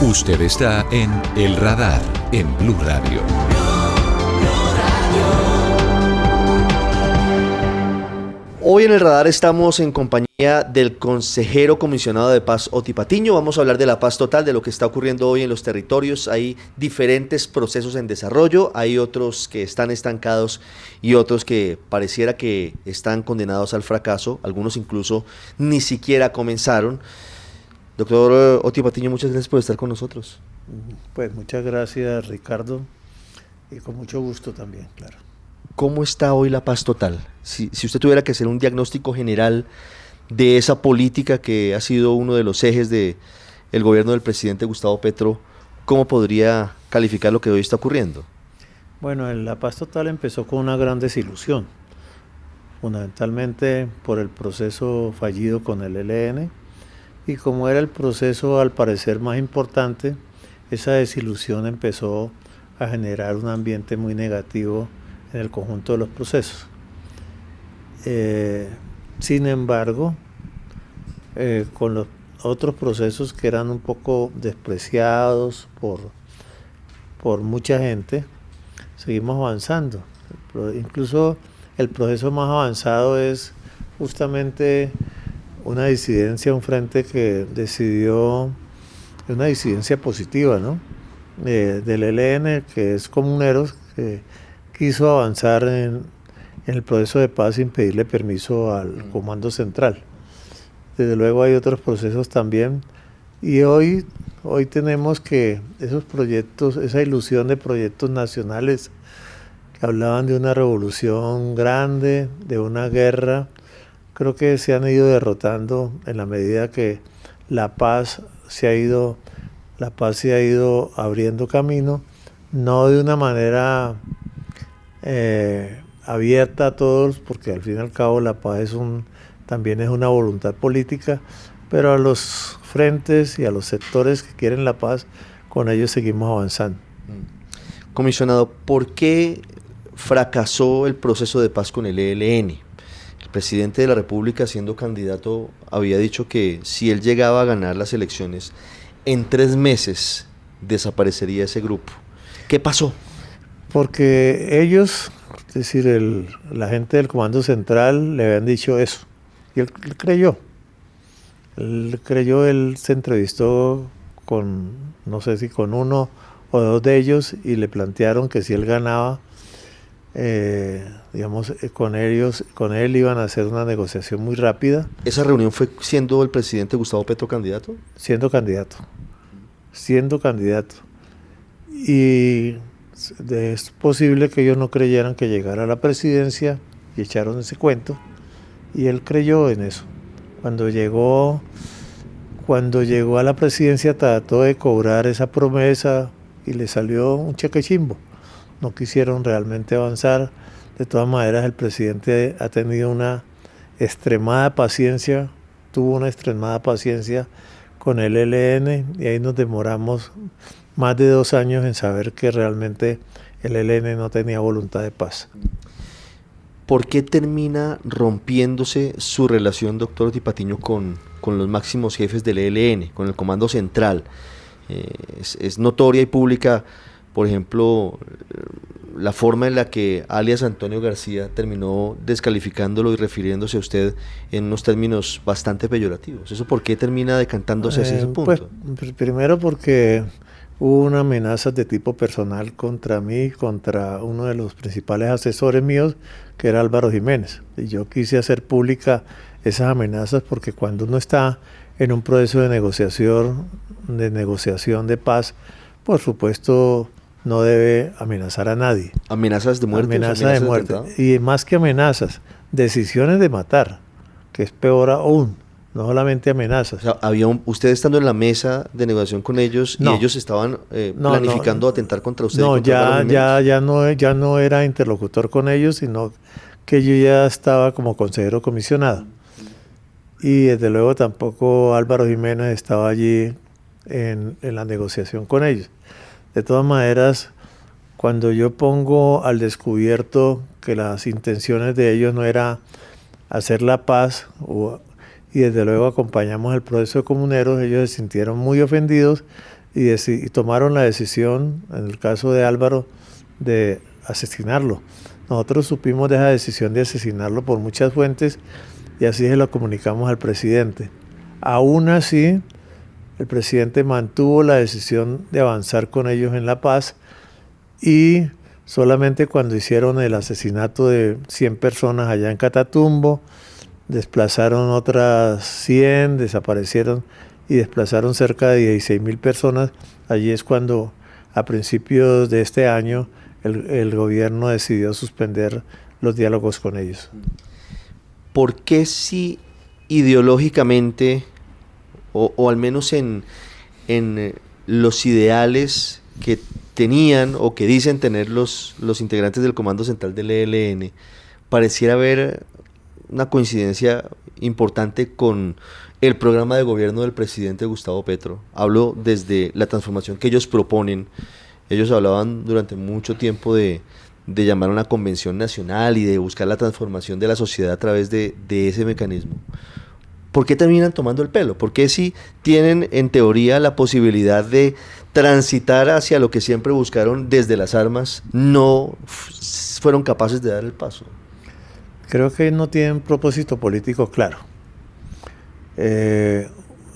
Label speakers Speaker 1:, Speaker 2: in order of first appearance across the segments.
Speaker 1: Usted está en El Radar, en Blue Radio.
Speaker 2: Hoy en El Radar estamos en compañía del consejero comisionado de paz, Oti Patiño. Vamos a hablar de la paz total, de lo que está ocurriendo hoy en los territorios. Hay diferentes procesos en desarrollo, hay otros que están estancados y otros que pareciera que están condenados al fracaso. Algunos incluso ni siquiera comenzaron. Doctor Oti Patiño, muchas gracias por estar con nosotros.
Speaker 3: Pues muchas gracias, Ricardo, y con mucho gusto también, claro.
Speaker 2: ¿Cómo está hoy la paz total? Si usted tuviera que hacer un diagnóstico general de esa política que ha sido uno de los ejes del gobierno del presidente Gustavo Petro, ¿cómo podría calificar lo que hoy está ocurriendo?
Speaker 3: Bueno, la paz total empezó con una gran desilusión, fundamentalmente por el proceso fallido con el ELN, y como era el proceso al parecer más importante, esa desilusión empezó a generar un ambiente muy negativo en el conjunto de los procesos. Sin embargo, con los otros procesos que eran un poco despreciados por mucha gente, seguimos avanzando. Incluso el proceso más avanzado es justamente una disidencia, un frente que decidió, una disidencia positiva, ¿no? Del ELN, que es Comuneros, que quiso avanzar en el proceso de paz sin pedirle permiso al Comando Central. Desde luego hay otros procesos también, y hoy tenemos que esos proyectos, esa ilusión de proyectos nacionales que hablaban de una revolución grande, de una guerra, creo que se han ido derrotando en la medida que la paz se ha ido abriendo camino, no de una manera abierta a todos, porque al fin y al cabo la paz también es una voluntad política, pero a los frentes y a los sectores que quieren la paz, con ellos seguimos avanzando.
Speaker 2: Comisionado, ¿por qué fracasó el proceso de paz con el ELN? El presidente de la República, siendo candidato, había dicho que si él llegaba a ganar las elecciones, en 3 meses desaparecería ese grupo. ¿Qué pasó?
Speaker 3: Porque ellos, es decir, la gente del Comando Central le habían dicho eso, y él creyó. Él se entrevistó con, no sé si con 1 o 2 de ellos, y le plantearon que si él ganaba, con él iban a hacer una negociación muy rápida.
Speaker 2: ¿Esa reunión fue siendo el presidente Gustavo Petro candidato?
Speaker 3: Siendo candidato. Y es posible que ellos no creyeran que llegara a la presidencia y echaron ese cuento, y él creyó en eso. Cuando llegó a la presidencia trató de cobrar esa promesa y le salió un cheque chimbo. No quisieron realmente avanzar. De todas maneras, el presidente ha tenido tuvo una extremada paciencia con el ELN, y ahí nos demoramos más de 2 años en saber que realmente el ELN no tenía voluntad de paz.
Speaker 2: ¿Por qué termina rompiéndose su relación, doctor Oti Patiño, con los máximos jefes del ELN, con el Comando Central? Es notoria y pública, por ejemplo, la forma en la que alias Antonio García terminó descalificándolo y refiriéndose a usted en unos términos bastante peyorativos. ¿Eso por qué termina decantándose hacia ese punto?
Speaker 3: Pues, primero porque hubo una amenaza de tipo personal contra mí, contra uno de los principales asesores míos, que era Álvaro Jiménez. Y yo quise hacer pública esas amenazas porque cuando uno está en un proceso de negociación de paz, por supuesto no debe amenazar a nadie.
Speaker 2: ¿Amenazas de muerte?
Speaker 3: Amenazas de muerte. Y más que amenazas, decisiones de matar, que es peor aún. No solamente amenazas.
Speaker 2: O sea, usted estando en la mesa de negociación con ellos, y ellos estaban planificando atentar contra usted.
Speaker 3: No, ya no era interlocutor con ellos, sino que yo ya estaba como consejero comisionado. Y desde luego tampoco Álvaro Jiménez estaba allí en la negociación con ellos. De todas maneras, cuando yo pongo al descubierto que las intenciones de ellos no era hacer la paz, y desde luego acompañamos el proceso de Comuneros, ellos se sintieron muy ofendidos y tomaron la decisión, en el caso de Álvaro, de asesinarlo. Nosotros supimos de esa decisión de asesinarlo por muchas fuentes y así se lo comunicamos al presidente. Aún así, el presidente mantuvo la decisión de avanzar con ellos en la paz y solamente cuando hicieron el asesinato de 100 personas allá en Catatumbo, desplazaron otras 100, desaparecieron y desplazaron cerca de 16.000 personas. Allí es cuando a principios de este año el gobierno decidió suspender los diálogos con ellos.
Speaker 2: ¿Por qué si ideológicamente, o al menos en los ideales que tenían o que dicen tener los integrantes del Comando Central del ELN, pareciera haber una coincidencia importante con el programa de gobierno del presidente Gustavo Petro? Hablo desde la transformación que ellos proponen. Ellos hablaban durante mucho tiempo de llamar a una convención nacional y de buscar la transformación de la sociedad a través de ese mecanismo. ¿Por qué terminan tomando el pelo? ¿Por qué si tienen en teoría la posibilidad de transitar hacia lo que siempre buscaron desde las armas, no fueron capaces de dar el paso?
Speaker 3: Creo que no tienen propósito político claro.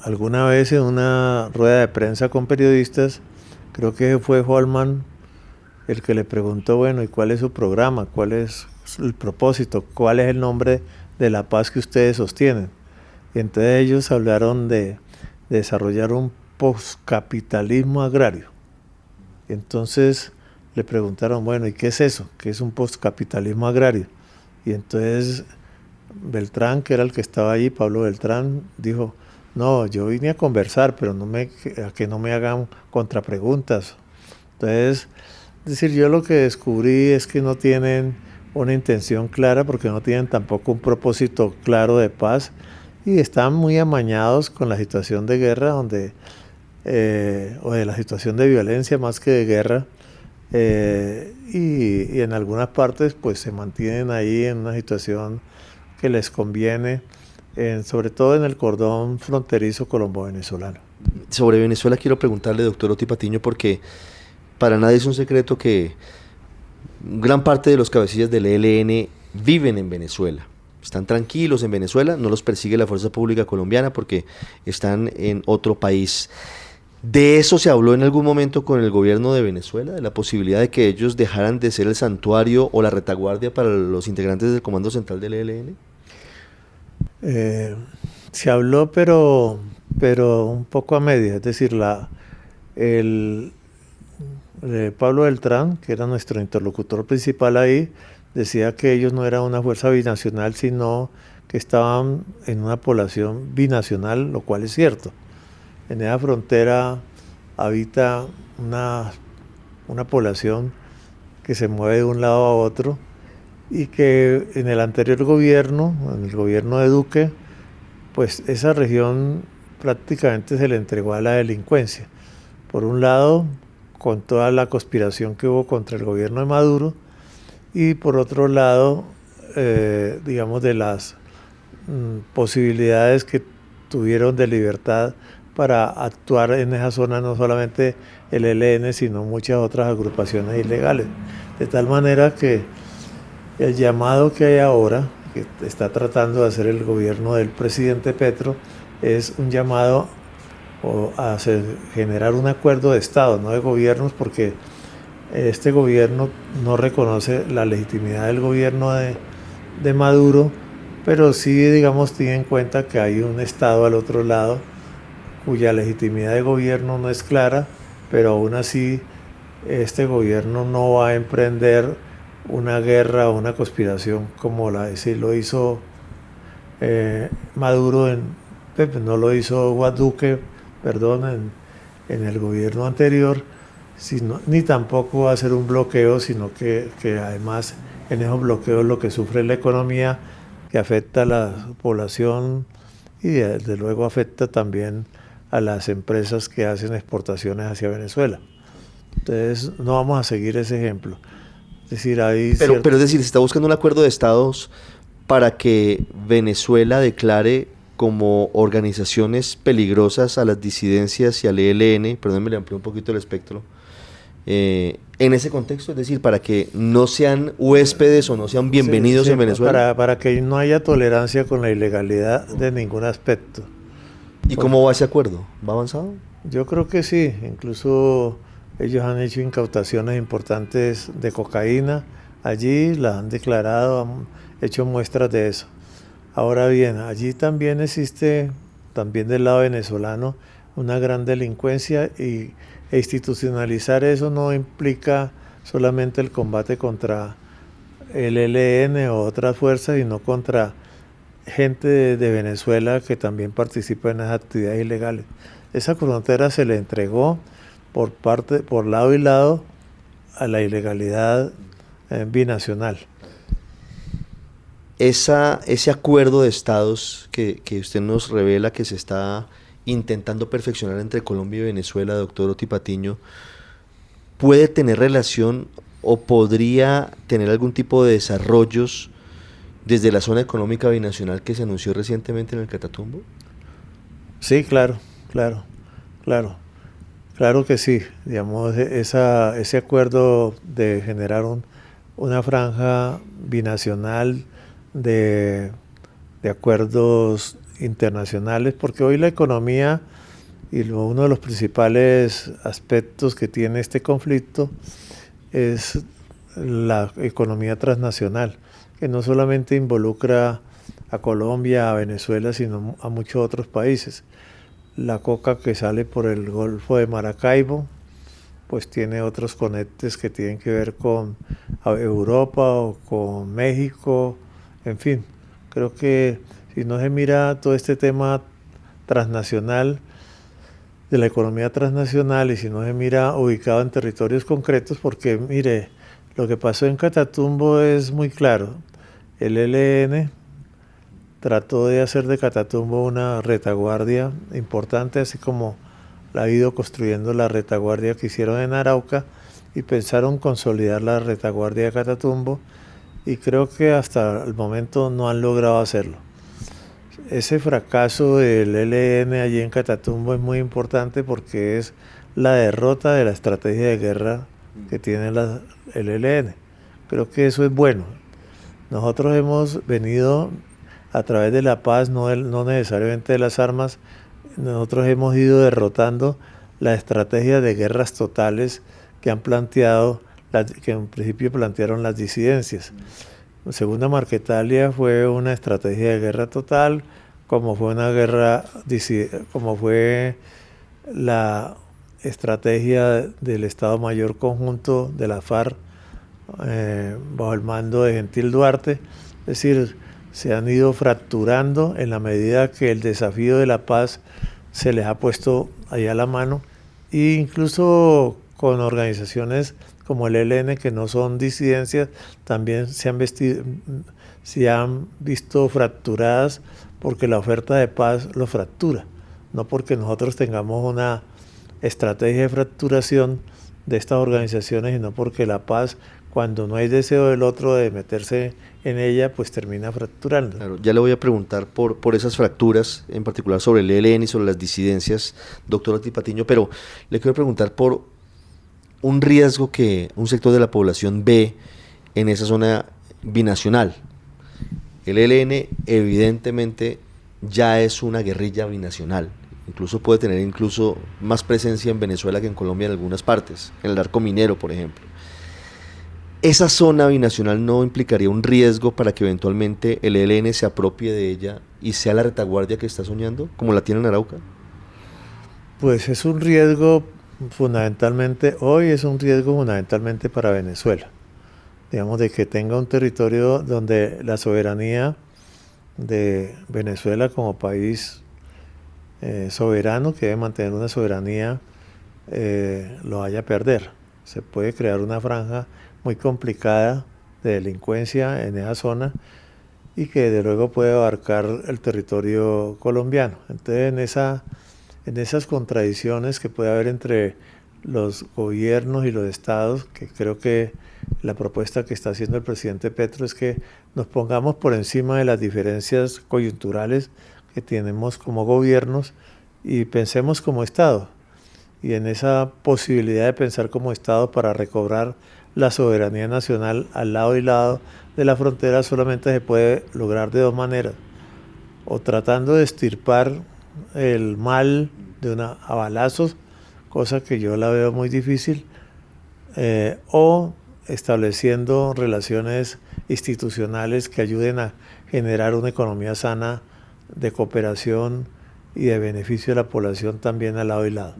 Speaker 3: Alguna vez en una rueda de prensa con periodistas, creo que fue Holman el que le preguntó, bueno, ¿y cuál es su programa? ¿Cuál es el propósito? ¿Cuál es el nombre de la paz que ustedes sostienen? Y entonces ellos hablaron de desarrollar un postcapitalismo agrario. Y entonces le preguntaron, bueno, ¿y qué es eso? ¿Qué es un postcapitalismo agrario? Y entonces Beltrán, que era el que estaba allí, Pablo Beltrán, dijo, no, yo vine a conversar, pero a que no me hagan contrapreguntas. Entonces, es decir, yo lo que descubrí es que no tienen una intención clara, porque no tienen tampoco un propósito claro de paz, y están muy amañados con la situación de guerra, o de la situación de violencia más que de guerra, y en algunas partes pues se mantienen ahí en una situación que les conviene, sobre todo en el cordón fronterizo colombo-venezolano.
Speaker 2: Sobre Venezuela quiero preguntarle, doctor Oti Patiño, porque para nadie es un secreto que gran parte de los cabecillas del ELN viven en Venezuela. Están tranquilos en Venezuela, no los persigue la fuerza pública colombiana porque están en otro país. ¿De eso se habló en algún momento con el gobierno de Venezuela? ¿De la posibilidad de que ellos dejaran de ser el santuario o la retaguardia para los integrantes del Comando Central del ELN?
Speaker 3: Se habló, pero un poco a medias. Es decir, Pablo Beltrán, que era nuestro interlocutor principal ahí, decía que ellos no eran una fuerza binacional, sino que estaban en una población binacional, lo cual es cierto. En esa frontera habita una población que se mueve de un lado a otro y que en el anterior gobierno, en el gobierno de Duque, pues esa región prácticamente se le entregó a la delincuencia. Por un lado, con toda la conspiración que hubo contra el gobierno de Maduro, y por otro lado, digamos, de las posibilidades que tuvieron de libertad para actuar en esa zona, no solamente el ELN, sino muchas otras agrupaciones ilegales. De tal manera que el llamado que hay ahora, que está tratando de hacer el gobierno del presidente Petro, es un llamado a generar un acuerdo de Estado, no de gobiernos, porque este gobierno no reconoce la legitimidad del gobierno de Maduro, pero sí, digamos, tiene en cuenta que hay un Estado al otro lado cuya legitimidad de gobierno no es clara, pero aún así este gobierno no va a emprender una guerra o una conspiración como lo hizo Maduro, no lo hizo Duque, perdón, en el gobierno anterior, ni tampoco va a ser un bloqueo, sino que además en esos bloqueos lo que sufre es la economía, que afecta a la población y desde luego afecta también a las empresas que hacen exportaciones hacia Venezuela. Entonces no vamos a seguir ese ejemplo. Es decir,
Speaker 2: pero es decir, se está buscando un acuerdo de estados para que Venezuela declare como organizaciones peligrosas a las disidencias y al ELN, perdón, me le amplié un poquito el espectro, en ese contexto, es decir, para que no sean huéspedes o no sean bienvenidos
Speaker 3: Sí,
Speaker 2: en Venezuela?
Speaker 3: para que no haya tolerancia con la ilegalidad de ningún aspecto.
Speaker 2: ¿Y cómo va ese acuerdo? ¿Va avanzado?
Speaker 3: Yo creo que sí, incluso ellos han hecho incautaciones importantes de cocaína, allí las han declarado, han hecho muestras de eso. Ahora bien, allí también existe, también del lado venezolano, una gran delincuencia e institucionalizar eso no implica solamente el combate contra el ELN o otras fuerzas, sino contra gente de Venezuela que también participa en esas actividades ilegales. Esa frontera se le entregó por lado y lado a la ilegalidad binacional.
Speaker 2: Ese acuerdo de estados que usted nos revela que se está intentando perfeccionar entre Colombia y Venezuela, doctor Oti Patiño, ¿puede tener relación o podría tener algún tipo de desarrollos desde la zona económica binacional que se anunció recientemente en el Catatumbo?
Speaker 3: Sí, claro que sí. Digamos, ese acuerdo de generar una franja binacional de acuerdos internacionales, porque hoy la economía y uno de los principales aspectos que tiene este conflicto es la economía transnacional, que no solamente involucra a Colombia, a Venezuela, sino a muchos otros países. La coca que sale por el Golfo de Maracaibo, pues tiene otros conectes que tienen que ver con Europa o con México, en fin. Creo que si no se mira todo este tema transnacional, de la economía transnacional, y si no se mira ubicado en territorios concretos, porque mire, lo que pasó en Catatumbo es muy claro. El ELN trató de hacer de Catatumbo una retaguardia importante, así como la ha ido construyendo la retaguardia que hicieron en Arauca, y pensaron consolidar la retaguardia de Catatumbo, y creo que hasta el momento no han logrado hacerlo. Ese fracaso del ELN allí en Catatumbo es muy importante porque es la derrota de la estrategia de guerra que tiene el ELN. Creo que eso es bueno. Nosotros hemos venido a través de la paz, no necesariamente de las armas, nosotros hemos ido derrotando la estrategia de guerras totales que han planteado, que en principio plantearon las disidencias. Segunda Marquetalia fue una estrategia de guerra total, como fue la estrategia del Estado Mayor Conjunto de la FARC bajo el mando de Gentil Duarte. Es decir, se han ido fracturando en la medida que el desafío de la paz se les ha puesto allá a la mano, e incluso con organizaciones como el ELN, que no son disidencias, también se han visto fracturadas porque la oferta de paz lo fractura, no porque nosotros tengamos una estrategia de fracturación de estas organizaciones, sino porque la paz, cuando no hay deseo del otro de meterse en ella, pues termina fracturando.
Speaker 2: Claro, ya le voy a preguntar por esas fracturas, en particular sobre el ELN y sobre las disidencias, doctor Oti Patiño, pero le quiero preguntar por un riesgo que un sector de la población ve en esa zona binacional. El ELN evidentemente ya es una guerrilla binacional, incluso puede tener más presencia en Venezuela que en Colombia en algunas partes, en el arco minero, por ejemplo. ¿Esa zona binacional no implicaría un riesgo para que eventualmente el ELN se apropie de ella y sea la retaguardia que está soñando, como la tiene en Arauca?
Speaker 3: Pues es un riesgo fundamentalmente para Venezuela. Digamos, de que tenga un territorio donde la soberanía de Venezuela como país soberano, que debe mantener una soberanía, lo vaya a perder. Se puede crear una franja muy complicada de delincuencia en esa zona y que de luego puede abarcar el territorio colombiano. Entonces, en esas contradicciones que puede haber entre los gobiernos y los estados, que creo que la propuesta que está haciendo el presidente Petro es que nos pongamos por encima de las diferencias coyunturales, que tenemos como gobiernos y pensemos como Estado. Y en esa posibilidad de pensar como Estado para recobrar la soberanía nacional al lado y lado de la frontera solamente se puede lograr de dos maneras: o tratando de extirpar el mal a balazos, cosa que yo la veo muy difícil, o estableciendo relaciones institucionales que ayuden a generar una economía sana de cooperación y de beneficio de la población también al lado y lado.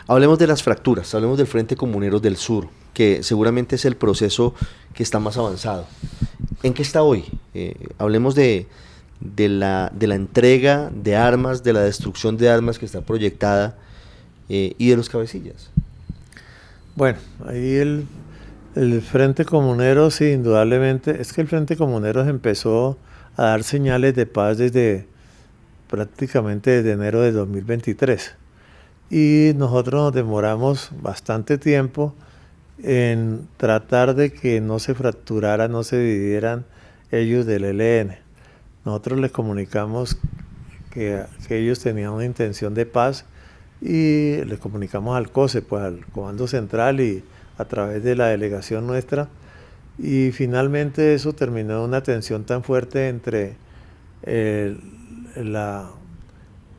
Speaker 2: Hablemos de las fracturas, hablemos del Frente Comuneros del Sur, que seguramente es el proceso que está más avanzado. ¿En qué está hoy? Hablemos de la entrega de armas, de la destrucción de armas que está proyectada y de los cabecillas.
Speaker 3: Bueno, ahí el Frente Comuneros, sí, indudablemente, es que el Frente Comuneros empezó a dar señales de paz prácticamente desde enero de 2023. Y nosotros nos demoramos bastante tiempo en tratar de que no se fracturaran, no se dividieran ellos del ELN. Nosotros les comunicamos que ellos tenían una intención de paz y les comunicamos al COSE, pues al Comando Central, y a través de la delegación nuestra, y finalmente eso terminó en una tensión tan fuerte entre la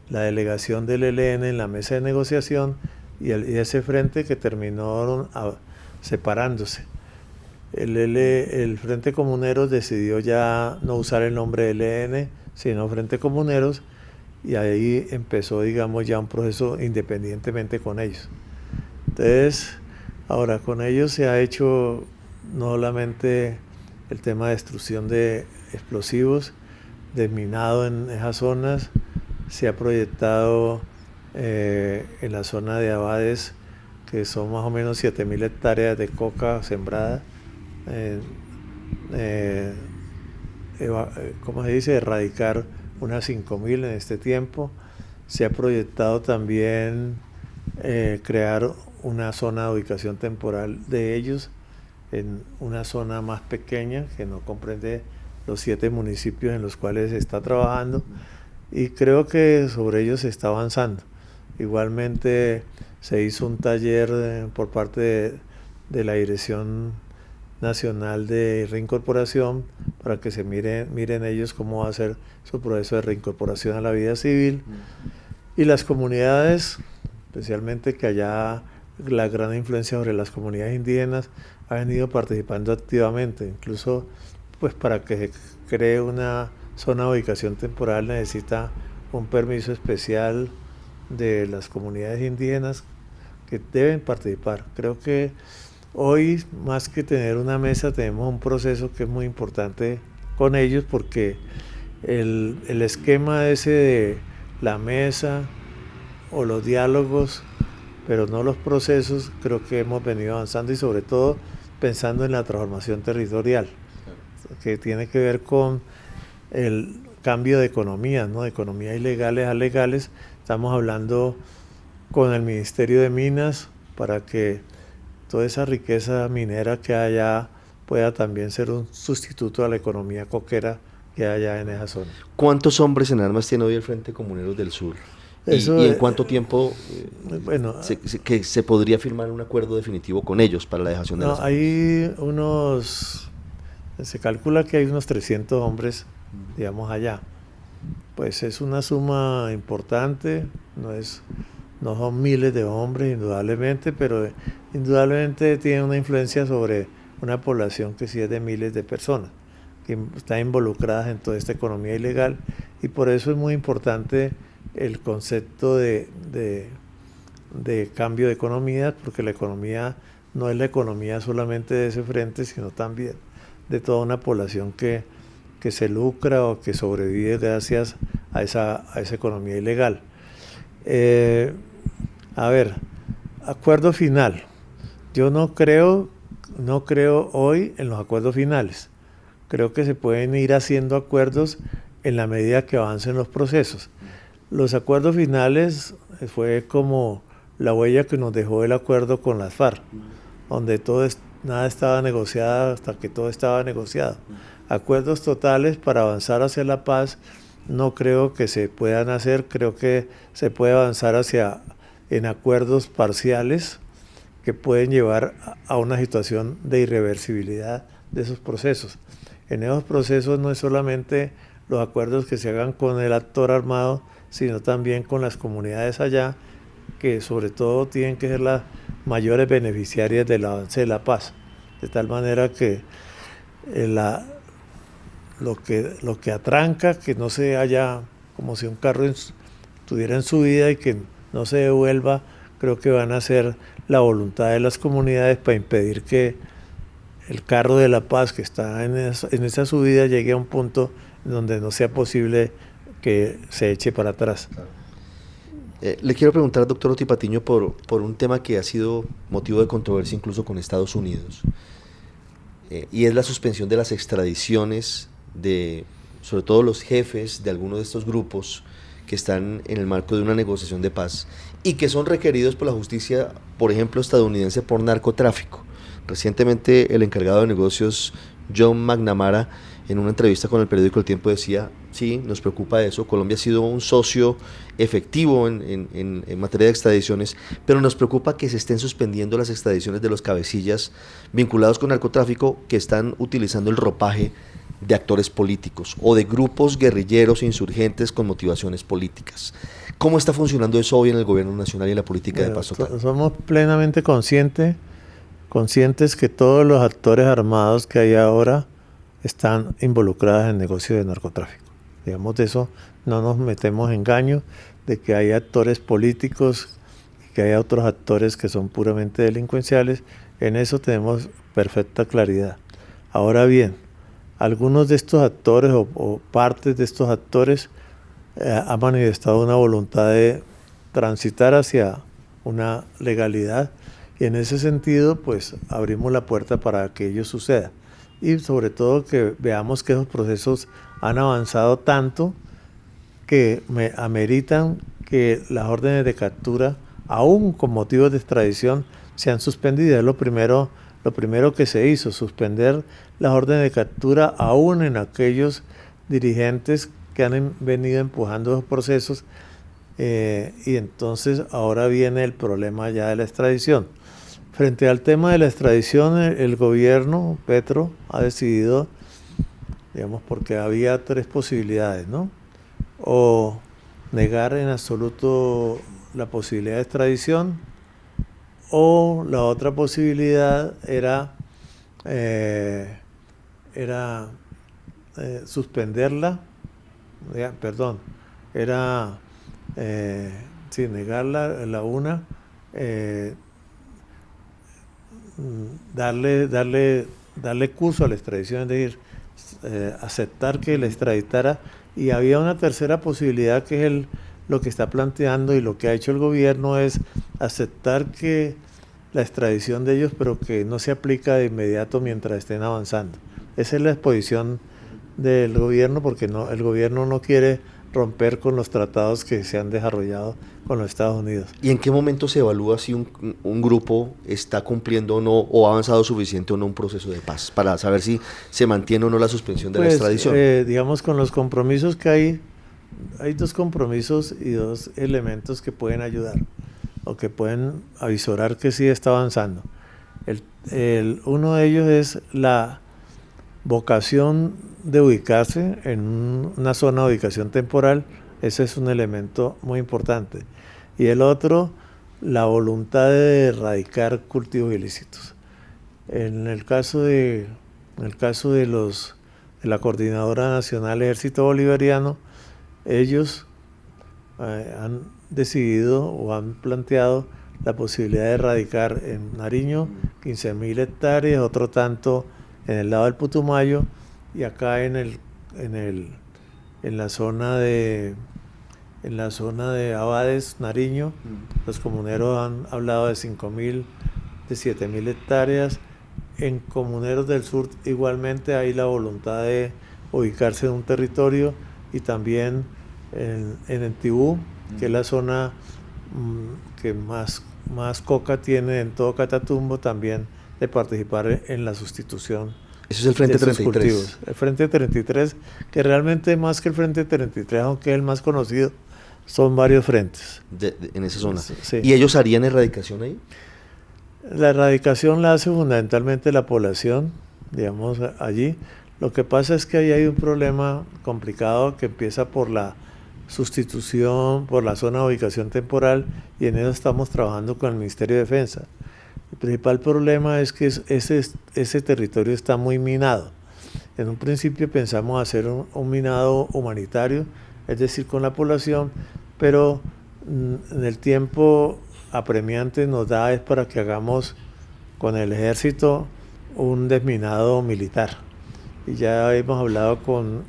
Speaker 3: delegación del ELN en la mesa de negociación y ese frente, que terminó separándose. El Frente Comuneros decidió ya no usar el nombre ELN, sino Frente Comuneros, y ahí empezó, digamos, ya un proceso independientemente con ellos. Entonces, ahora con ellos se ha hecho no solamente el tema de destrucción de explosivos, desminado en esas zonas, se ha proyectado en la zona de Abades, que son más o menos 7.000 hectáreas de coca sembrada, ¿cómo se dice?, erradicar unas 5.000 en este tiempo. Se ha proyectado también crear una zona de ubicación temporal de ellos en una zona más pequeña que no comprende los 7 municipios en los cuales se está trabajando, y creo que sobre ellos se está avanzando. Igualmente se hizo un taller por parte de la Dirección Nacional de Reincorporación para que se miren ellos cómo va a ser su proceso de reincorporación a la vida civil. Y las comunidades, especialmente que allá la gran influencia sobre las comunidades indígenas, ha venido participando activamente. Incluso pues para que se cree una zona de ubicación temporal necesita un permiso especial de las comunidades indígenas que deben participar. Creo que hoy, más que tener una mesa, tenemos un proceso que es muy importante con ellos, porque el esquema ese de la mesa o los diálogos, pero no los procesos, creo que hemos venido avanzando, y sobre todo pensando en la transformación territorial, que tiene que ver con el cambio de economía, ¿no? De economías ilegales a legales. Estamos hablando con el Ministerio de Minas para que toda esa riqueza minera que hay allá pueda también ser un sustituto a la economía coquera que hay allá en esa zona.
Speaker 2: ¿Cuántos hombres en armas tiene hoy el Frente Comuneros del Sur? ¿Y en cuánto tiempo se podría firmar un acuerdo definitivo con ellos para la dejación de las armas?
Speaker 3: Se calcula que hay unos 300 hombres, digamos, allá. Pues es una suma importante, no son miles de hombres indudablemente, pero indudablemente tiene una influencia sobre una población que sí es de miles de personas, que están involucradas en toda esta economía ilegal, y por eso es muy importante el concepto de cambio de economía, porque la economía no es la economía solamente de ese frente, sino también de toda una población que se lucra o que sobrevive gracias a esa economía ilegal. A ver, acuerdo final. Yo no creo hoy en los acuerdos finales. Creo que se pueden ir haciendo acuerdos en la medida que avancen los procesos. Los acuerdos finales fue como la huella que nos dejó el acuerdo con las FARC, donde nada estaba negociado hasta que todo estaba negociado. Acuerdos totales para avanzar hacia la paz no creo que se puedan hacer, creo que se puede avanzar en acuerdos parciales que pueden llevar a una situación de irreversibilidad de esos procesos. En esos procesos no es solamente los acuerdos que se hagan con el actor armado, sino también con las comunidades allá, que sobre todo tienen que ser las mayores beneficiarias del avance de la paz, de tal manera que lo que atranca, que no se haya, como si un carro estuviera en subida y que no se devuelva, creo que van a ser la voluntad de las comunidades para impedir que el carro de la paz que está en esa subida llegue a un punto donde no sea posible que se eche para atrás.
Speaker 2: Le quiero preguntar al doctor Oti Patiño por un tema que ha sido motivo de controversia incluso con Estados Unidos, y es la suspensión de las extradiciones de, sobre todo los jefes de algunos de estos grupos que están en el marco de una negociación de paz y que son requeridos por la justicia, por ejemplo, estadounidense por narcotráfico. Recientemente el encargado de negocios John McNamara, en una entrevista con el periódico El Tiempo, decía: sí, nos preocupa eso, Colombia ha sido un socio efectivo en materia de extradiciones, pero nos preocupa que se estén suspendiendo las extradiciones de los cabecillas vinculados con narcotráfico que están utilizando el ropaje de actores políticos o de grupos guerrilleros e insurgentes con motivaciones políticas. ¿Cómo está funcionando eso hoy en el gobierno nacional y en la política de paz total?
Speaker 3: Somos plenamente conscientes que todos los actores armados que hay ahora están involucrados en negocios de narcotráfico. Digamos, de eso no nos metemos en engaño, de que hay actores políticos, que hay otros actores que son puramente delincuenciales. En eso tenemos perfecta claridad. Ahora bien, algunos de estos actores o partes de estos actores han manifestado una voluntad de transitar hacia una legalidad, y en ese sentido pues abrimos la puerta para que ello suceda, y sobre todo que veamos que esos procesos han avanzado tanto que ameritan que las órdenes de captura, aún con motivos de extradición, sean suspendidas. Es lo primero que se hizo, suspender las órdenes de captura aún en aquellos dirigentes que han venido empujando esos procesos, y entonces ahora viene el problema ya de la extradición. Frente al tema de la extradición, el gobierno Petro ha decidido, digamos, porque había tres posibilidades, ¿no? O negar en absoluto la posibilidad de extradición, o la otra posibilidad era suspenderla, negarla, la una, darle curso a la extradición, es decir, aceptar que la extraditara, y había una tercera posibilidad que es lo que está planteando y lo que ha hecho el gobierno, es aceptar que la extradición de ellos, pero que no se aplica de inmediato mientras estén avanzando. Esa es la exposición del gobierno, porque el gobierno no quiere romper con los tratados que se han desarrollado con los Estados Unidos.
Speaker 2: ¿Y en qué momento se evalúa si un grupo está cumpliendo o no, o ha avanzado suficiente o no un proceso de paz, para saber si se mantiene o no la suspensión de la extradición?
Speaker 3: Digamos, con los compromisos que hay dos compromisos y dos elementos que pueden ayudar o que pueden avisorar que sí está avanzando. Uno de ellos es la vocación de ubicarse en una zona de ubicación temporal. Ese es un elemento muy importante. Y el otro, la voluntad de erradicar cultivos ilícitos. En el caso de la Coordinadora Nacional Ejército Bolivariano, ellos han decidido o han planteado la posibilidad de erradicar en Nariño 15.000 hectáreas, otro tanto en el lado del Putumayo, y acá en la zona de Abades, Nariño, los comuneros han hablado de 5.000, de 7.000 hectáreas. En comuneros del sur igualmente hay la voluntad de ubicarse en un territorio, y también en Entibú, que es la zona que más coca tiene en todo Catatumbo, también de participar en la sustitución
Speaker 2: Eso es el Frente
Speaker 3: de sus
Speaker 2: 33.
Speaker 3: cultivos. El Frente 33, que realmente más que el Frente 33, aunque es el más conocido, son varios frentes.
Speaker 2: En esa zona.
Speaker 3: Sí.
Speaker 2: ¿Y ellos harían erradicación ahí?
Speaker 3: La erradicación la hace fundamentalmente la población, digamos, allí. Lo que pasa es que ahí hay un problema complicado que empieza por la sustitución, por la zona de ubicación temporal, y en eso estamos trabajando con el Ministerio de Defensa. El principal problema es que ese territorio está muy minado. En un principio pensamos hacer un minado humanitario, es decir, con la población, pero en el tiempo apremiante nos da es para que hagamos con el ejército un desminado militar. Y ya hemos hablado con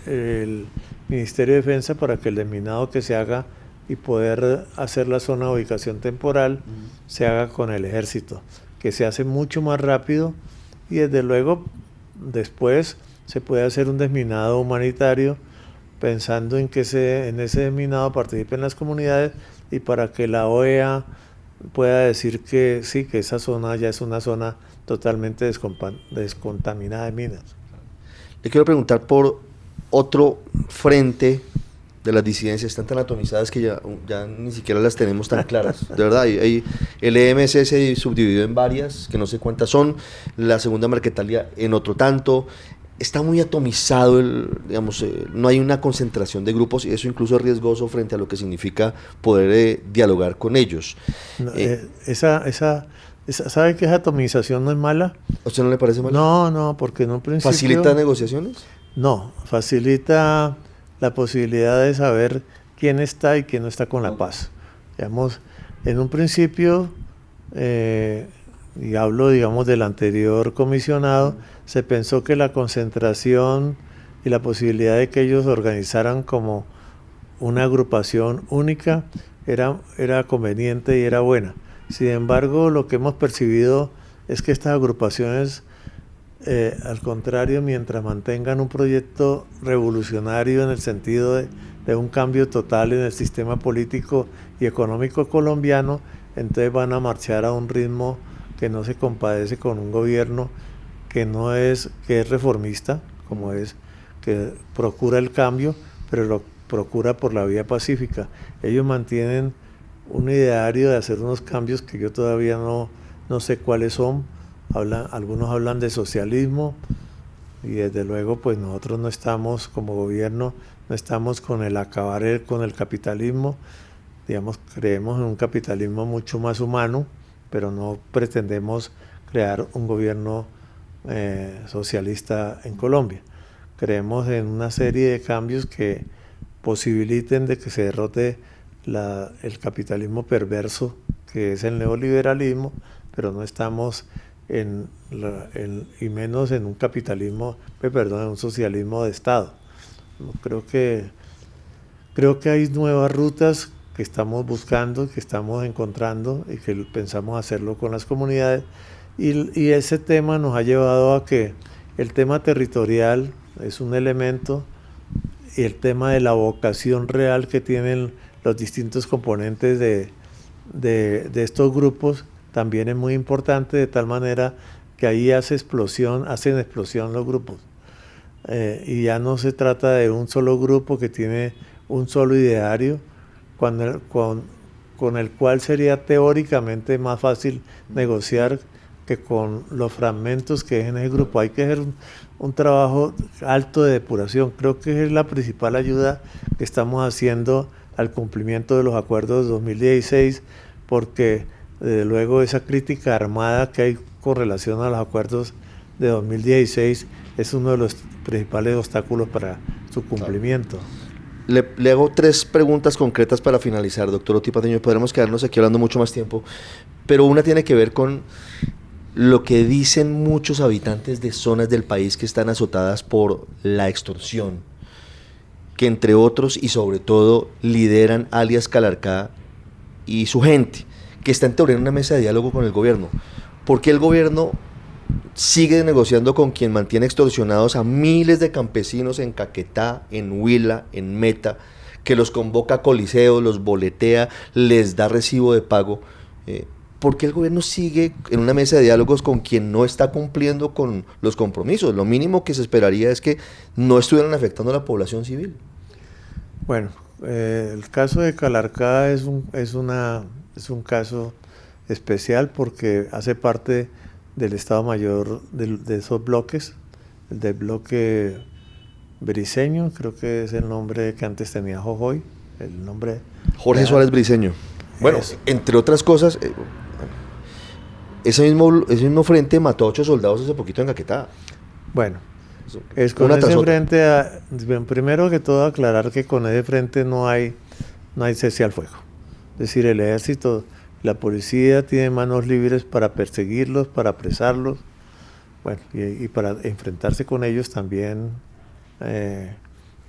Speaker 3: el Ministerio de Defensa para que el desminado que se haga y poder hacer la zona de ubicación temporal se haga con el ejército, que se hace mucho más rápido, y desde luego después se puede hacer un desminado humanitario pensando en que en ese desminado participen las comunidades y para que la OEA pueda decir que sí, que esa zona ya es una zona totalmente descontaminada de minas.
Speaker 2: Le quiero preguntar por otro frente de las disidencias, están tan atomizadas que ya ni siquiera las tenemos tan claras. De verdad, el EMC se subdividió en varias, que no sé cuántas son, la segunda Marquetalia en otro tanto. Está muy atomizado, no hay una concentración de grupos, y eso incluso es riesgoso frente a lo que significa poder dialogar con ellos.
Speaker 3: No, ¿sabe que esa atomización no es mala?
Speaker 2: ¿A usted no le parece mal?
Speaker 3: No, porque en un principio...
Speaker 2: ¿Facilita negociaciones?
Speaker 3: No, facilita la posibilidad de saber quién está y quién no está con la paz. Digamos, en un principio, y hablo, digamos, del anterior comisionado, se pensó que la concentración y la posibilidad de que ellos organizaran como una agrupación única era conveniente y era buena. Sin embargo, lo que hemos percibido es que estas agrupaciones, al contrario, mientras mantengan un proyecto revolucionario en el sentido de un cambio total en el sistema político y económico colombiano, entonces van a marchar a un ritmo que no se compadece con un gobierno que es reformista, como es, que procura el cambio, pero lo procura por la vía pacífica. Ellos mantienen un ideario de hacer unos cambios que yo todavía no sé cuáles son. Algunos hablan de socialismo, y desde luego pues nosotros no estamos como gobierno, no estamos con el acabar con el capitalismo, digamos, creemos en un capitalismo mucho más humano, pero no pretendemos crear un gobierno socialista en Colombia. Creemos en una serie de cambios que posibiliten de que se derrote el capitalismo perverso que es el neoliberalismo, pero no estamos y menos en un capitalismo, en un socialismo de Estado. Creo que hay nuevas rutas que estamos buscando, que estamos encontrando y que pensamos hacerlo con las comunidades, y ese tema nos ha llevado a que el tema territorial es un elemento, y el tema de la vocación real que tienen los distintos componentes de estos grupos también es muy importante, de tal manera que ahí hacen explosión los grupos. Y ya no se trata de un solo grupo que tiene un solo ideario, con el cual sería teóricamente más fácil negociar que con los fragmentos que es en el grupo. Hay que hacer un trabajo alto de depuración. Creo que es la principal ayuda que estamos haciendo al cumplimiento de los acuerdos de 2016, porque desde luego esa crítica armada que hay con relación a los acuerdos de 2016 es uno de los principales obstáculos para su cumplimiento.
Speaker 2: Le hago 3 preguntas concretas para finalizar, doctor Oti Patiño. Podremos quedarnos aquí hablando mucho más tiempo, pero una tiene que ver con lo que dicen muchos habitantes de zonas del país que están azotadas por la extorsión, que entre otros y sobre todo lideran alias Calarcá y su gente, que está en teoría en una mesa de diálogo con el gobierno. ¿Por qué el gobierno sigue negociando con quien mantiene extorsionados a miles de campesinos en Caquetá, en Huila, en Meta, que los convoca a coliseos, los boletea, les da recibo de pago? ¿por qué el gobierno sigue en una mesa de diálogos con quien no está cumpliendo con los compromisos? Lo mínimo que se esperaría es que no estuvieran afectando a la población civil.
Speaker 3: Bueno, el caso de Calarcá es un caso especial porque hace parte del Estado Mayor de esos bloques, el del bloque Briceño, creo que es el nombre que antes tenía Jojoy, el nombre...
Speaker 2: Jorge Suárez Briceño. Bueno, entre otras cosas, ese mismo frente mató a 8 soldados hace poquito en Caquetá.
Speaker 3: Bueno, es con ese frente, primero que todo aclarar que con ese frente no hay cese al fuego. Es decir, el ejército, la policía tiene manos libres para perseguirlos, para apresarlos, bueno, y para enfrentarse con ellos también,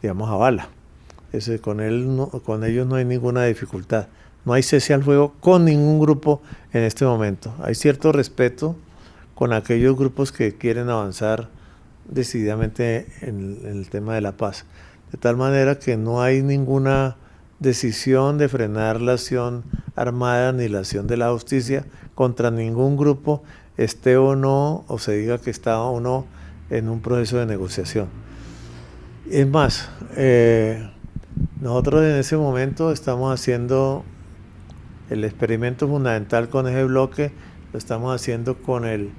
Speaker 3: digamos, a bala. Con ellos no hay ninguna dificultad. No hay cese al fuego con ningún grupo en este momento. Hay cierto respeto con aquellos grupos que quieren avanzar decididamente en el tema de la paz. De tal manera que no hay ninguna decisión de frenar la acción armada ni la acción de la justicia contra ningún grupo, esté o no, o se diga que está o no en un proceso de negociación. Es más, nosotros en ese momento estamos haciendo el experimento fundamental con ese bloque, lo estamos haciendo con el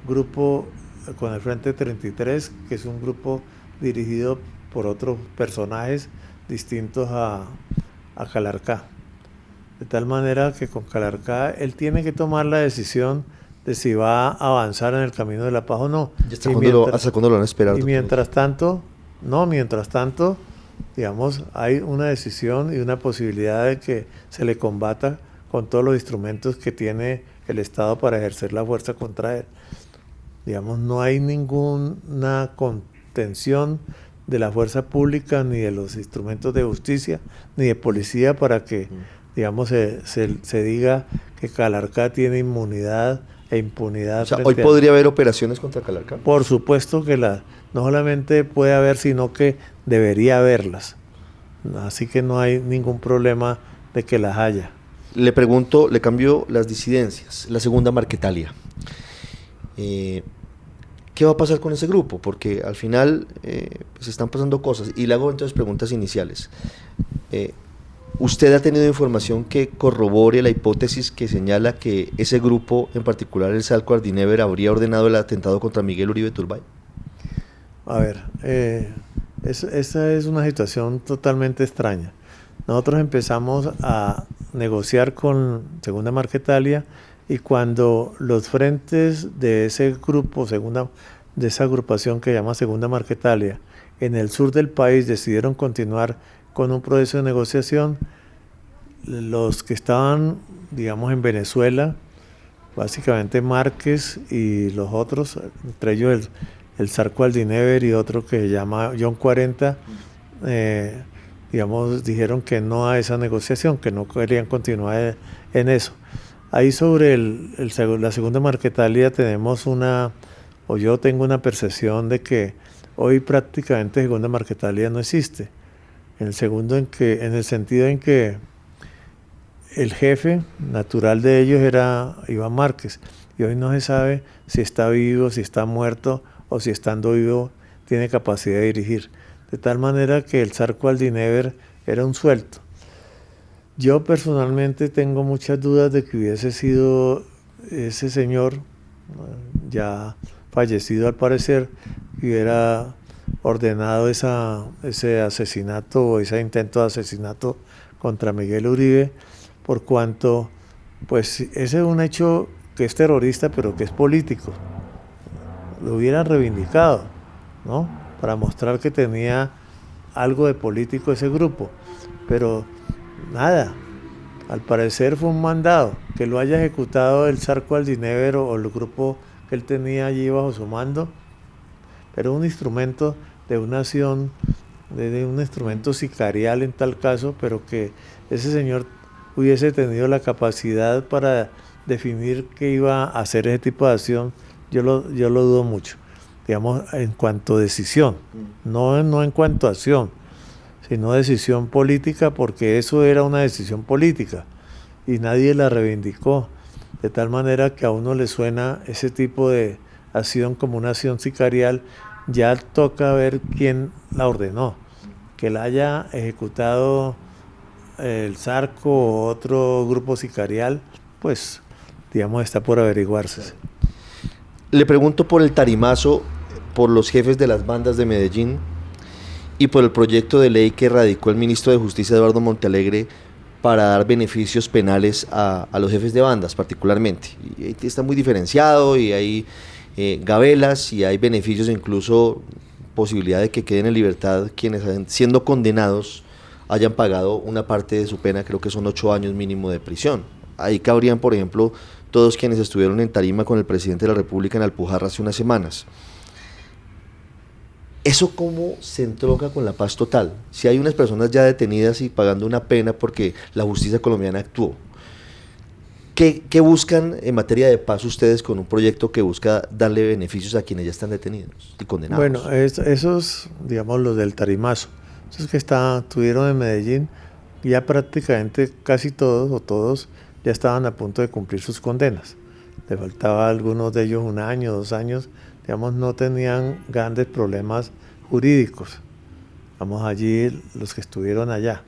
Speaker 3: grupo, con el Frente 33, que es un grupo dirigido por otros personajes distintos a Calarcá. De tal manera que con Calarcá él tiene que tomar la decisión de si va a avanzar en el camino de la paz o no.
Speaker 2: ¿Hasta cuándo lo van a esperar?
Speaker 3: Y mientras tanto, digamos, hay una decisión y una posibilidad de que se le combata con todos los instrumentos que tiene el Estado para ejercer la fuerza contra él. Digamos, no hay ninguna contención de la fuerza pública, ni de los instrumentos de justicia, ni de policía para que, digamos, se diga que Calarcá tiene inmunidad e impunidad.
Speaker 2: O sea, ¿hoy podría haber operaciones contra Calarcá?
Speaker 3: Por supuesto que no solamente puede haber, sino que debería haberlas. Así que no hay ningún problema de que las haya.
Speaker 2: Le pregunto, le cambio las disidencias, la segunda Marquetalia. ¿Qué va a pasar con ese grupo? Porque al final pues están pasando cosas. Y le hago entonces preguntas iniciales. ¿Usted ha tenido información que corrobore la hipótesis que señala que ese grupo, en particular el Salco Ardinever, habría ordenado el atentado contra Miguel Uribe Turbay?
Speaker 3: A ver, esa es una situación totalmente extraña. Nosotros empezamos a negociar con Segunda Marquetalia y cuando los frentes de ese grupo, de esa agrupación que llama Segunda Marquetalia, en el sur del país decidieron continuar con un proceso de negociación, los que estaban, digamos, en Venezuela, básicamente Márquez y los otros, entre ellos el Zarco Aldinever y otro que se llama John 40, digamos, dijeron que no a esa negociación, que no querían continuar en eso. Ahí sobre la Segunda Marquetalia yo tengo una percepción de que hoy prácticamente Segunda Marquetalia no existe. En el sentido en que el jefe natural de ellos era Iván Márquez, y hoy no se sabe si está vivo, si está muerto, o si estando vivo tiene capacidad de dirigir. De tal manera que el Zarco Aldinever era un suelto. Yo personalmente tengo muchas dudas de que hubiese sido ese señor, ya fallecido al parecer, que hubiera ordenado ese asesinato o ese intento de asesinato contra Miguel Uribe, por cuanto, pues, ese es un hecho que es terrorista, pero que es político. Lo hubieran reivindicado, ¿no? Para mostrar que tenía algo de político ese grupo, pero nada, al parecer fue un mandado, que lo haya ejecutado el Zarco Aldinever o el grupo que él tenía allí bajo su mando, pero un instrumento de una acción, de un instrumento sicarial en tal caso, pero que ese señor hubiese tenido la capacidad para definir qué iba a hacer ese tipo de acción, yo lo dudo mucho, digamos, en cuanto a decisión, no en cuanto a acción, sino decisión política, porque eso era una decisión política y nadie la reivindicó. de tal manera que a uno le suena ese tipo de acción como una acción sicarial. Ya toca ver quién la ordenó, que la haya ejecutado el Zarco o otro grupo sicarial, pues digamos está por averiguarse.
Speaker 2: Le pregunto por el tarimazo, por los jefes de las bandas de Medellín y por el proyecto de ley que radicó el ministro de Justicia Eduardo Montealegre para dar beneficios penales a los jefes de bandas particularmente. Y está muy diferenciado y hay gabelas y hay beneficios, incluso posibilidad de que queden en libertad quienes siendo condenados hayan pagado una parte de su pena, creo que son 8 años mínimo de prisión. Ahí cabrían, por ejemplo, todos quienes estuvieron en tarima con el presidente de la República en Alpujarra hace unas semanas. ¿Eso cómo se entronca con la paz total? Si hay unas personas ya detenidas y pagando una pena porque la justicia colombiana actuó, ¿qué buscan en materia de paz ustedes con un proyecto que busca darle beneficios a quienes ya están detenidos y condenados?
Speaker 3: Bueno, esos, digamos, los del tarimazo, esos que estuvieron en Medellín, ya prácticamente casi todos o todos ya estaban a punto de cumplir sus condenas. Le faltaba a algunos de ellos 1 año, 2 años, digamos, no tenían grandes problemas jurídicos. Vamos, allí los que estuvieron allá.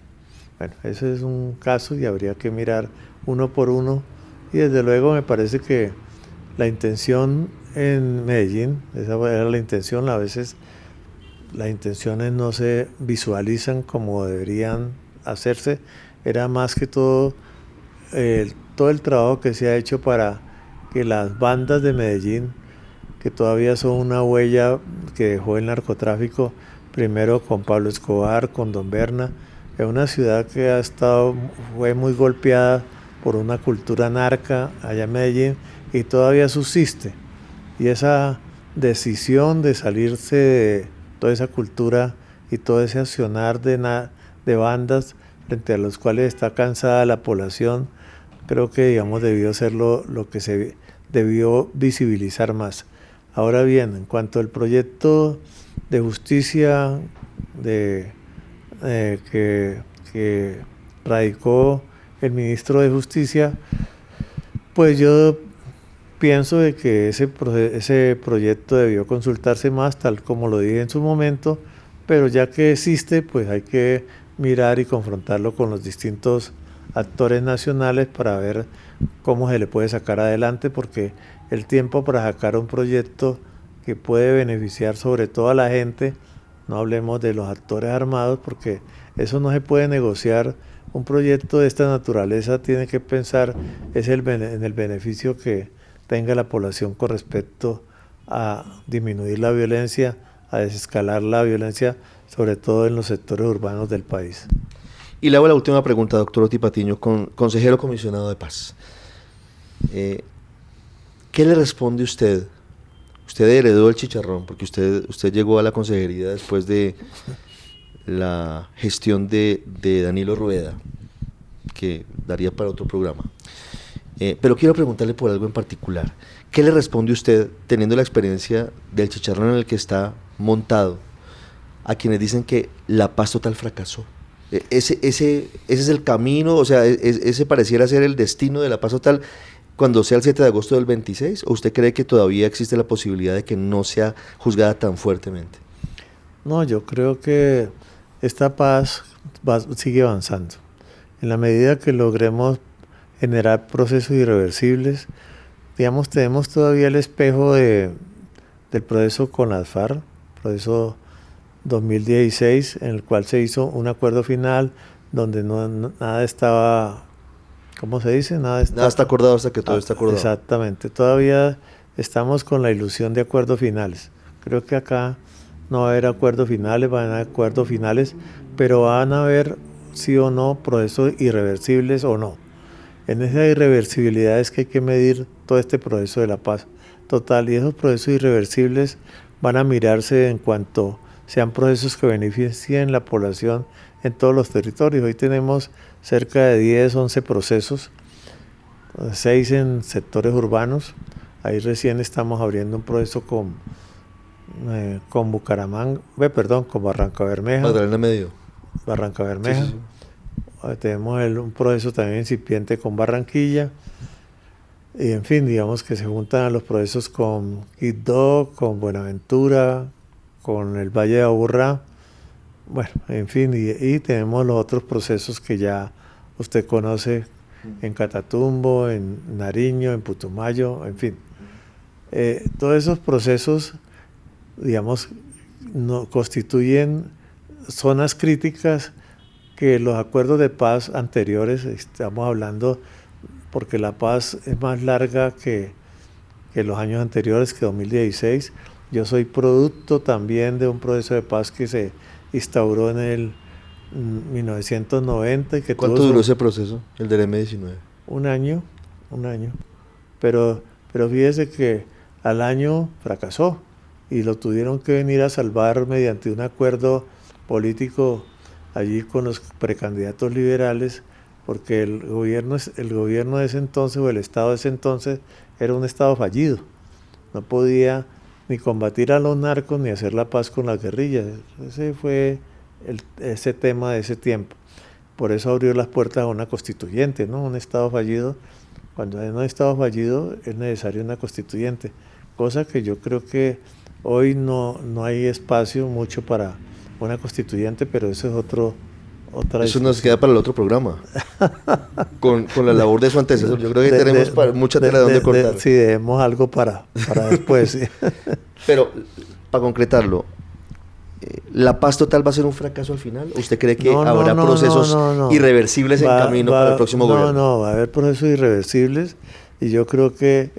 Speaker 3: Bueno, ese es un caso y habría que mirar uno por uno. Y desde luego me parece que la intención en Medellín, esa era la intención, a veces las intenciones no se visualizan como deberían hacerse, era más que todo el trabajo que se ha hecho para que las bandas de Medellín, que todavía son una huella que dejó el narcotráfico, primero con Pablo Escobar, con Don Berna, es una ciudad que fue muy golpeada por una cultura narca allá en Medellín y todavía subsiste. Y esa decisión de salirse de toda esa cultura y todo ese accionar de bandas frente a los cuales está cansada la población, creo que digamos debió ser lo que se debió visibilizar más. Ahora bien, en cuanto al proyecto de justicia que radicó el ministro de Justicia, pues yo pienso de que ese proyecto debió consultarse más, tal como lo dije en su momento, pero ya que existe, pues hay que mirar y confrontarlo con los distintos actores nacionales para ver cómo se le puede sacar adelante, porque el tiempo para sacar un proyecto que puede beneficiar sobre todo a la gente, no hablemos de los actores armados, porque eso no se puede negociar. Un proyecto de esta naturaleza tiene que pensar en el beneficio que tenga la población con respecto a disminuir la violencia, a desescalar la violencia, sobre todo en los sectores urbanos del país.
Speaker 2: Y le hago la última pregunta, doctor Oti Patiño, consejero comisionado de paz. ¿Qué le responde usted? Usted heredó el chicharrón, porque usted llegó a la consejería después de la gestión de Danilo Rueda, que daría para otro programa. Pero quiero preguntarle por algo en particular. ¿Qué le responde usted, teniendo la experiencia del chicharrón en el que está montado, a quienes dicen que la paz total fracasó? Ese es el camino, o sea, ese pareciera ser el destino de la paz total cuando sea el 7 de agosto del 26, ¿o usted cree que todavía existe la posibilidad de que no sea juzgada tan fuertemente?
Speaker 3: No, yo creo que esta paz sigue avanzando. En la medida que logremos generar procesos irreversibles, digamos, tenemos todavía el espejo del proceso con las FARC, proceso 2016, en el cual se hizo un acuerdo final donde nada estaba, ¿cómo se dice? Nada
Speaker 2: está acordado hasta que todo está acordado.
Speaker 3: Exactamente, todavía estamos con la ilusión de acuerdos finales. Creo que acá no va a haber acuerdos finales, van a haber acuerdos finales, pero van a haber, sí o no, procesos irreversibles o no. En esa irreversibilidad es que hay que medir todo este proceso de la paz total, y esos procesos irreversibles van a mirarse en cuanto sean procesos que beneficien la población en todos los territorios. Hoy tenemos cerca de 10, 11 procesos, 6 en sectores urbanos. Ahí recién estamos abriendo un proceso con Bucaramanga, con Barranca Bermeja.
Speaker 2: Magdalena Medio.
Speaker 3: Barranca Bermeja. Sí. Tenemos un proceso también incipiente con Barranquilla. Y en fin, digamos que se juntan a los procesos con Quibdó, con Buenaventura, con el Valle de Aburrá. Bueno, en fin, y tenemos los otros procesos que ya usted conoce en Catatumbo, en Nariño, en Putumayo, en fin. Todos esos procesos, digamos, constituyen zonas críticas que los acuerdos de paz anteriores, estamos hablando, porque la paz es más larga que los años anteriores, que 2016. Yo soy producto también de un proceso de paz que se instauró en el 1990. Y que
Speaker 2: ¿Cuánto duró ese proceso, el del M-19?
Speaker 3: Un año. Pero fíjese que al año fracasó y lo tuvieron que venir a salvar mediante un acuerdo político allí con los precandidatos liberales, porque el gobierno de ese entonces, o el Estado de ese entonces, era un Estado fallido. No podía ni combatir a los narcos ni hacer la paz con las guerrillas. Ese fue ese tema de ese tiempo. Por eso abrió las puertas a una constituyente, ¿no? Un Estado fallido. Cuando hay un Estado fallido es necesaria una constituyente, cosa que yo creo que hoy no hay espacio mucho para una constituyente, pero eso es otra
Speaker 2: Eso nos queda para el otro programa, con la labor de su antecesor. Yo creo que tenemos mucha tela de donde cortar.
Speaker 3: Sí, debemos algo para después. Sí.
Speaker 2: Pero, para concretarlo, ¿la paz total va a ser un fracaso al final? ¿Usted cree que habrá procesos irreversibles en camino para el próximo gobierno?
Speaker 3: No, va a haber procesos irreversibles, y yo creo que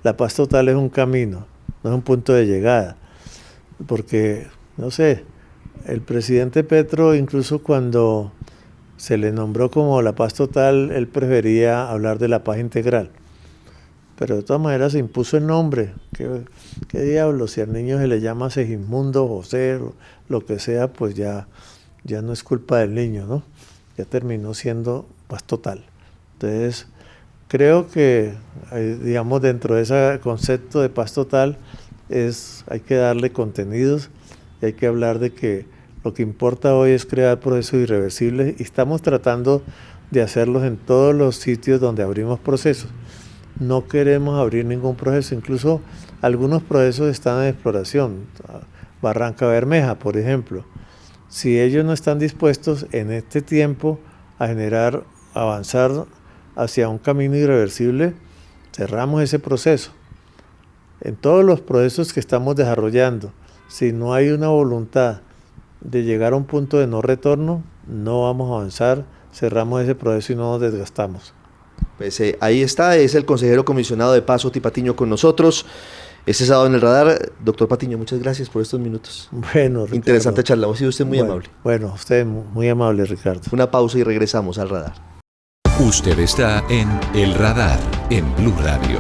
Speaker 3: la paz total es un camino, no es un punto de llegada. Porque, no sé, el presidente Petro, incluso cuando se le nombró como la paz total, él prefería hablar de la paz integral. Pero de todas maneras se impuso el nombre. ¿Qué diablos? Si al niño se le llama Segismundo, José, lo que sea, pues ya no es culpa del niño, ¿no? Ya terminó siendo paz total. Entonces, creo que, digamos, dentro de ese concepto de paz total, hay que darle contenidos y hay que hablar de que lo que importa hoy es crear procesos irreversibles, y estamos tratando de hacerlos en todos los sitios donde abrimos procesos. No queremos abrir ningún proceso, incluso algunos procesos están en exploración. Barranca Bermeja, por ejemplo. Si ellos no están dispuestos en este tiempo a avanzar hacia un camino irreversible, cerramos ese proceso. En todos los procesos que estamos desarrollando, si no hay una voluntad de llegar a un punto de no retorno, no vamos a avanzar, cerramos ese proceso y no nos desgastamos.
Speaker 2: Pues ahí está, es el consejero comisionado de paz, Oti Patiño, con nosotros. Este sábado en el radar. Doctor Patiño, muchas gracias por estos minutos.
Speaker 3: Bueno, Ricardo,
Speaker 2: interesante charla, ha sido usted muy amable.
Speaker 3: Bueno, usted muy amable, Ricardo.
Speaker 2: Una pausa y regresamos al radar.
Speaker 1: Usted está en El Radar, en Blue Radio.